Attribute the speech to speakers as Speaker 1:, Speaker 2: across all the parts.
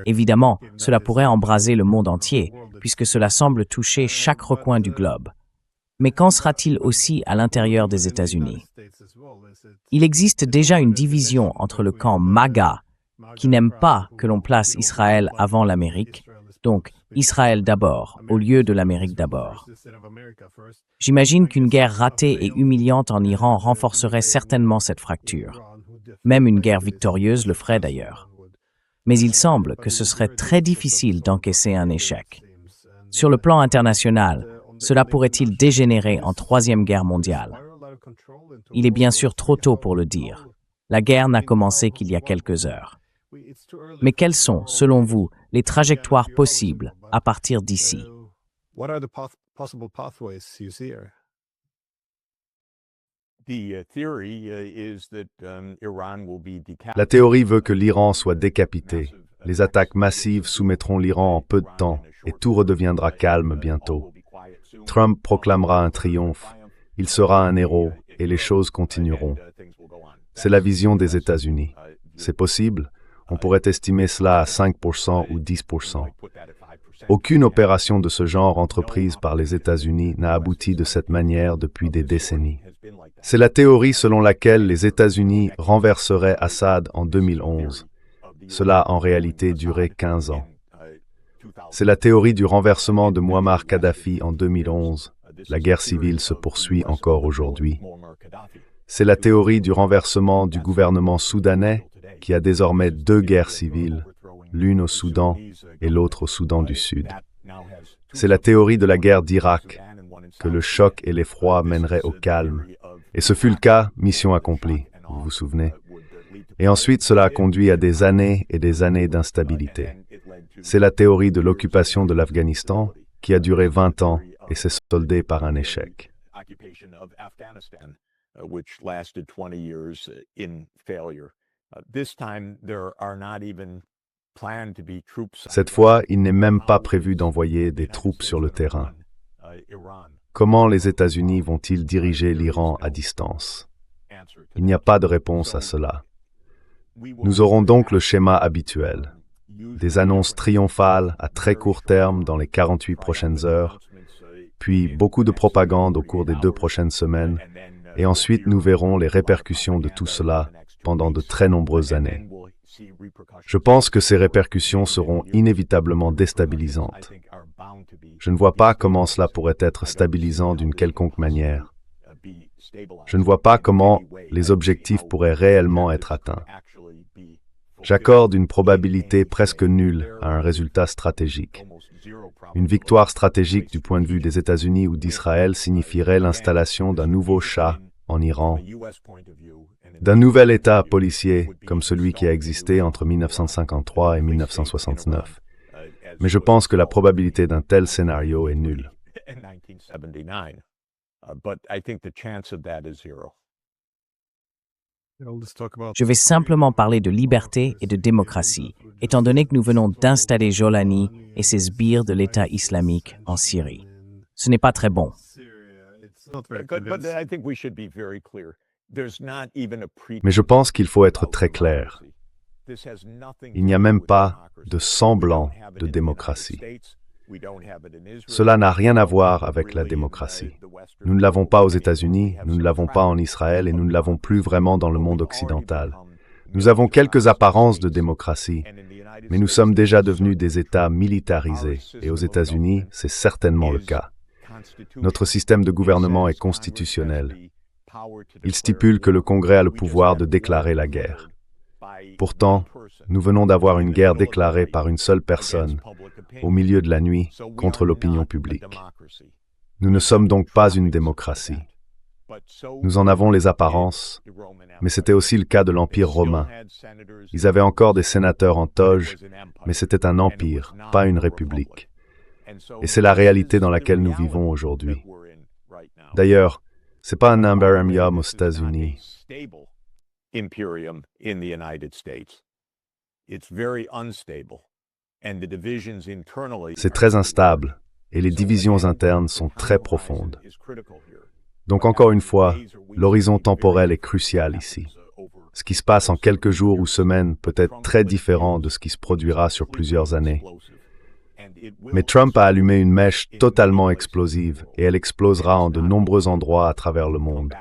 Speaker 1: Évidemment, cela pourrait embraser le monde entier, puisque cela semble toucher chaque recoin du globe. Mais qu'en sera-t-il aussi à l'intérieur des États-Unis? Il existe déjà une division entre le camp MAGA, qui n'aime pas que l'on place Israël avant l'Amérique, donc Israël d'abord, au lieu de l'Amérique d'abord. J'imagine qu'une guerre ratée et humiliante en Iran renforcerait certainement cette fracture. Même une guerre victorieuse le ferait d'ailleurs. Mais il semble que ce serait très difficile d'encaisser un échec. Sur le plan international, cela pourrait-il dégénérer en Troisième Guerre mondiale? Il est bien sûr trop tôt pour le dire. La guerre n'a commencé qu'il y a quelques heures. Mais quelles sont, selon vous, les trajectoires possibles à partir d'ici?
Speaker 2: La théorie veut que l'Iran soit décapité. Les attaques massives soumettront l'Iran en peu de temps et tout redeviendra calme bientôt. Trump proclamera un triomphe. Il sera un héros et les choses continueront. C'est la vision des États-Unis. C'est possible. On pourrait estimer cela à 5% ou 10%. Aucune opération de ce genre entreprise par les États-Unis n'a abouti de cette manière depuis des décennies. C'est la théorie selon laquelle les États-Unis renverseraient Assad en 2011. Cela a en réalité duré 15 ans. C'est la théorie du renversement de Muammar Kadhafi en 2011. La guerre civile se poursuit encore aujourd'hui. C'est la théorie du renversement du gouvernement soudanais qui a désormais 2 guerres civiles, l'une au Soudan et l'autre au Soudan du Sud. C'est la théorie de la guerre d'Irak, que le choc et l'effroi mèneraient au calme. Et ce fut le cas, mission accomplie, vous vous souvenez. Et ensuite, cela a conduit à des années et des années d'instabilité. C'est la théorie de l'occupation de l'Afghanistan qui a duré 20 ans et s'est soldée par un échec. Cette fois, il n'est même pas prévu d'envoyer des troupes sur le terrain. Comment les États-Unis vont-ils diriger l'Iran à distance? Il n'y a pas de réponse à cela. Nous aurons donc le schéma habituel. Des annonces triomphales à très court terme dans les 48 prochaines heures, puis beaucoup de propagande au cours des 2 prochaines semaines, et ensuite nous verrons les répercussions de tout cela pendant de très nombreuses années. Je pense que ces répercussions seront inévitablement déstabilisantes. Je ne vois pas comment cela pourrait être stabilisant d'une quelconque manière. Je ne vois pas comment les objectifs pourraient réellement être atteints. J'accorde une probabilité presque nulle à un résultat stratégique. Une victoire stratégique du point de vue des États-Unis ou d'Israël signifierait l'installation d'un nouveau Shah en Iran, d'un nouvel État policier comme celui qui a existé entre 1953 et 1969. Mais je pense que la probabilité d'un tel scénario est nulle.
Speaker 1: Je vais simplement parler de liberté et de démocratie, étant donné que nous venons d'installer Jolani et ses sbires de l'État islamique en Syrie. Ce n'est pas très bon.
Speaker 2: Mais je pense qu'il faut être très clair. Il n'y a même pas de semblant de démocratie. Cela n'a rien à voir avec la démocratie. Nous ne l'avons pas aux États-Unis, nous ne l'avons pas en Israël et nous ne l'avons plus vraiment dans le monde occidental. Nous avons quelques apparences de démocratie, mais nous sommes déjà devenus des États militarisés et aux États-Unis, c'est certainement le cas. Notre système de gouvernement est constitutionnel. Il stipule que le Congrès a le pouvoir de déclarer la guerre. Pourtant, nous venons d'avoir une guerre déclarée par une seule personne, au milieu de la nuit, contre l'opinion publique. Nous ne sommes donc pas une démocratie. Nous en avons les apparences, mais c'était aussi le cas de l'Empire romain. Ils avaient encore des sénateurs en toge, mais c'était un empire, pas une république. Et c'est la réalité dans laquelle nous vivons aujourd'hui. D'ailleurs, ce n'est pas un imperium aux États-Unis. C'est très instable et les divisions internes sont très profondes. Donc encore une fois, l'horizon temporel est crucial ici. Ce qui se passe en quelques jours ou semaines peut être très différent de ce qui se produira sur plusieurs années. Mais Trump a allumé une mèche totalement explosive et elle explosera en de nombreux endroits à travers le monde.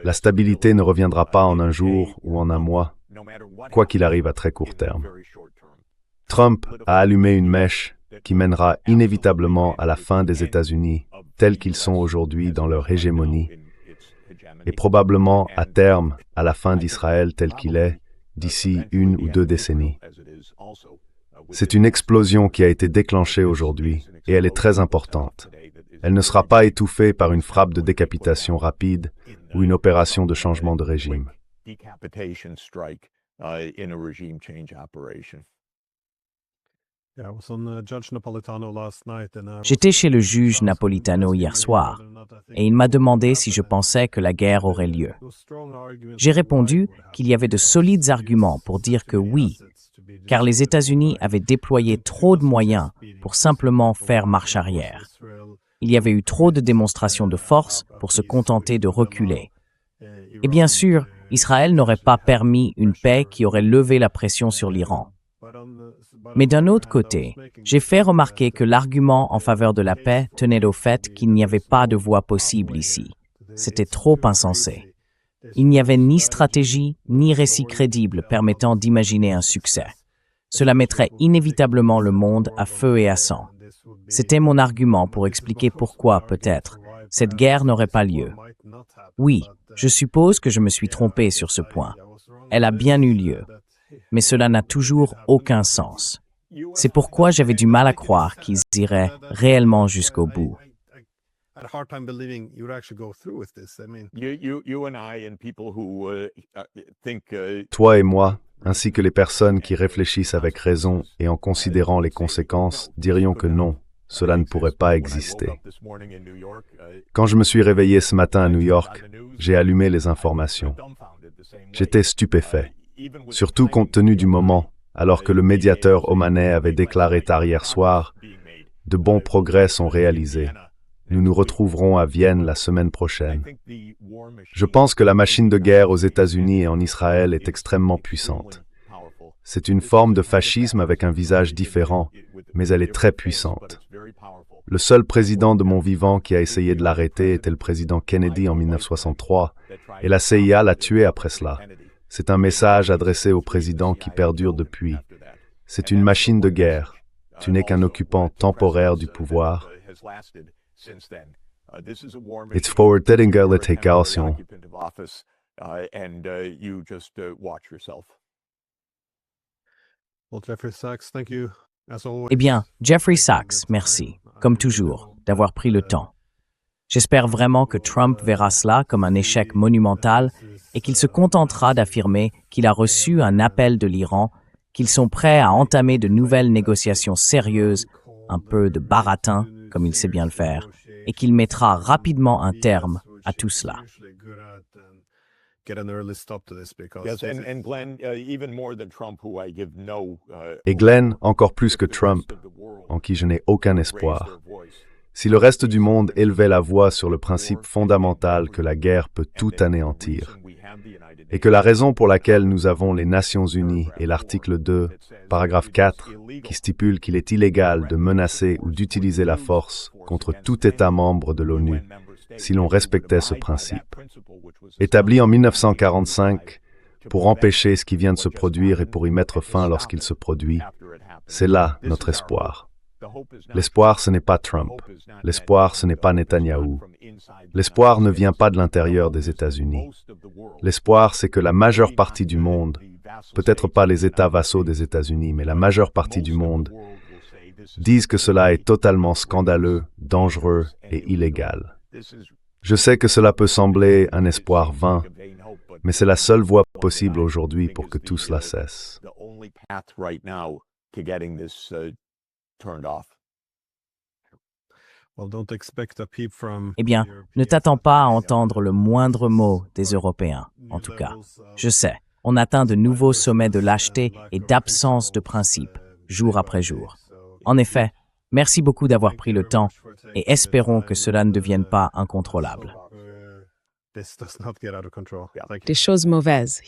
Speaker 2: La stabilité ne reviendra pas en un jour ou en un mois, quoi qu'il arrive à très court terme. Trump a allumé une mèche qui mènera inévitablement à la fin des États-Unis, tels qu'ils sont aujourd'hui dans leur hégémonie, et probablement à terme à la fin d'Israël tel qu'il est, d'ici 1 ou 2 décennies. C'est une explosion qui a été déclenchée aujourd'hui, et elle est très importante. Elle ne sera pas étouffée par une frappe de décapitation rapide ou une opération de changement de régime.
Speaker 1: J'étais chez le juge Napolitano hier soir, et il m'a demandé si je pensais que la guerre aurait lieu. J'ai répondu qu'il y avait de solides arguments pour dire que oui, car les États-Unis avaient déployé trop de moyens pour simplement faire marche arrière. Il y avait eu trop de démonstrations de force pour se contenter de reculer. Et bien sûr, Israël n'aurait pas permis une paix qui aurait levé la pression sur l'Iran. Mais d'un autre côté, j'ai fait remarquer que l'argument en faveur de la paix tenait au fait qu'il n'y avait pas de voie possible ici. C'était trop insensé. Il n'y avait ni stratégie, ni récit crédible permettant d'imaginer un succès. Cela mettrait inévitablement le monde à feu et à sang. C'était mon argument pour expliquer pourquoi, peut-être, cette guerre n'aurait pas lieu. Oui, je suppose que je me suis trompé sur ce point. Elle a bien eu lieu. Mais cela n'a toujours aucun sens. C'est pourquoi j'avais du mal à croire qu'ils iraient réellement jusqu'au bout.
Speaker 2: Toi et moi, ainsi que les personnes qui réfléchissent avec raison et en considérant les conséquences, dirions que non, cela ne pourrait pas exister. Quand je me suis réveillé ce matin à New York, j'ai allumé les informations. J'étais stupéfait, surtout compte tenu du moment, alors que le médiateur omanais avait déclaré tard hier soir, « De bons progrès sont réalisés. Nous nous retrouverons à Vienne la semaine prochaine. » Je pense que la machine de guerre aux États-Unis et en Israël est extrêmement puissante. C'est une forme de fascisme avec un visage différent, mais elle est très puissante. Le seul président de mon vivant qui a essayé de l'arrêter était le président Kennedy en 1963, et la CIA l'a tué après cela. C'est un message adressé au président qui perdure depuis. C'est une machine de guerre. Tu n'es qu'un occupant temporaire du pouvoir. It's for l'éducation.
Speaker 1: Eh bien, Jeffrey Sachs, merci, comme toujours, d'avoir pris le temps. J'espère vraiment que Trump verra cela comme un échec monumental et qu'il se contentera d'affirmer qu'il a reçu un appel de l'Iran, qu'ils sont prêts à entamer de nouvelles négociations sérieuses, un peu de baratin, comme il sait bien le faire, et qu'il mettra rapidement un terme à tout cela.
Speaker 2: Et Glenn, encore plus que Trump, en qui je n'ai aucun espoir. Si le reste du monde élevait la voix sur le principe fondamental que la guerre peut tout anéantir, et que la raison pour laquelle nous avons les Nations Unies et l'article 2, paragraphe 4, qui stipule qu'il est illégal de menacer ou d'utiliser la force contre tout État membre de l'ONU, si l'on respectait ce principe. Établi en 1945 pour empêcher ce qui vient de se produire et pour y mettre fin lorsqu'il se produit, c'est là notre espoir. L'espoir, ce n'est pas Trump. L'espoir, ce n'est pas Netanyahou. L'espoir ne vient pas de l'intérieur des États-Unis. L'espoir, c'est que la majeure partie du monde, peut-être pas les États vassaux des États-Unis, mais la majeure partie du monde, disent que cela est totalement scandaleux, dangereux et illégal. Je sais que cela peut sembler un espoir vain, mais c'est la seule voie possible aujourd'hui pour que tout cela cesse.
Speaker 1: Eh bien, ne t'attends pas à entendre le moindre mot des Européens, en tout cas. Je sais, on atteint de nouveaux sommets de lâcheté et d'absence de principe, jour après jour. En effet, merci beaucoup d'avoir pris le temps et espérons que cela ne devienne pas incontrôlable.
Speaker 3: Des choses mauvaises,